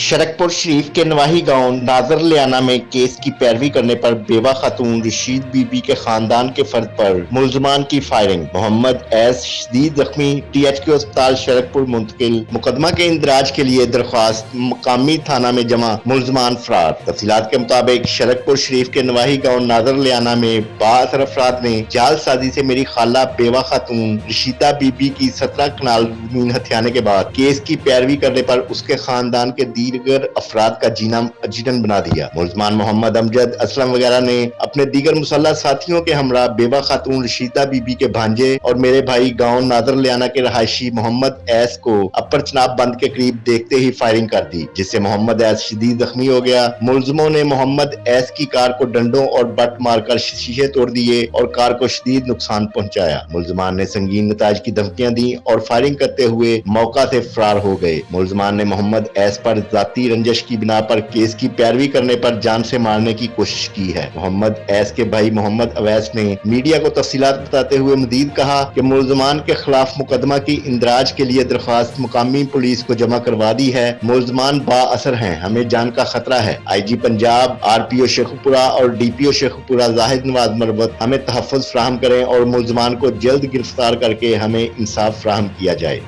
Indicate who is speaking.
Speaker 1: शरकपुर शरीफ के नवाही गांव नाजर लियाना में केस की पैरवी करने पर बेवा खातून रशीद बीबी के खानदान के फर्द पर मुलजमान की फायरिंग। मोहम्मद एस शदीद जख्मी, THQ अस्पताल शरकपुर मुंतकिल। मुकदमा के इंदराज के लिए दरख्वास्त, मकामी थाना में जमा, मुलजमान फरार। तफसीलात के मुताबिक शरकपुर शरीफ के नवाही गांव नाजर लियाना में बासर अफराद ने जालसाजी से मेरी खाला बेवा खातून रशीदा बीबी की 17 कनाल जमीन हथियाने के बाद केस की पैरवी करने पर उसके खानदान के दीगर अफराद का जीना अजीरन बना दिया। मुलजमान मोहम्मद अमजद, असलम वगैरह ने अपने दीगर मुसल्लह साथियों के हमरा बेवा खातून रशीदा बीबी के भांजे और मेरे भाई गांव नादर लियाना के रहायशी मोहम्मद ऐस को अपर चनाब बंद के करीब देखते ही फायरिंग कर दी, जिससे मोहम्मद ऐस शदीद जख्मी हो गया। मुलजमों ने मोहम्मद ऐस की कार को डंडों और बट मारकर शीशे तोड़ दिए और कार को शदीद नुकसान पहुंचाया। मुलजमान ने संगीन नताज की धमकियां दी और फायरिंग करते हुए मौका से फरार हो गए। मुलजमान ने मोहम्मद ऐस पर जाती रंजिश की बिना पर केस की पैरवी करने पर जान से मारने की कोशिश की है। मोहम्मद ऐस के भाई मोहम्मद अवैस ने मीडिया को तफसीलात बताते हुए मजीद कहा कि मुलजमान के खिलाफ मुकदमा की इंदराज के लिए दरख्वास्त मुकामी पुलिस को जमा करवा दी है। मुलजमान बाअसर हैं, हमें जान का खतरा है। IG पंजाब, RPO शेखपुरा और DPO शेखपुरा जाहिद नवाज मरवत हमें तहफ़्फ़ुज़ फराहम करें और मुलजमान को जल्द गिरफ्तार करके हमें इंसाफ फराहम किया जाए।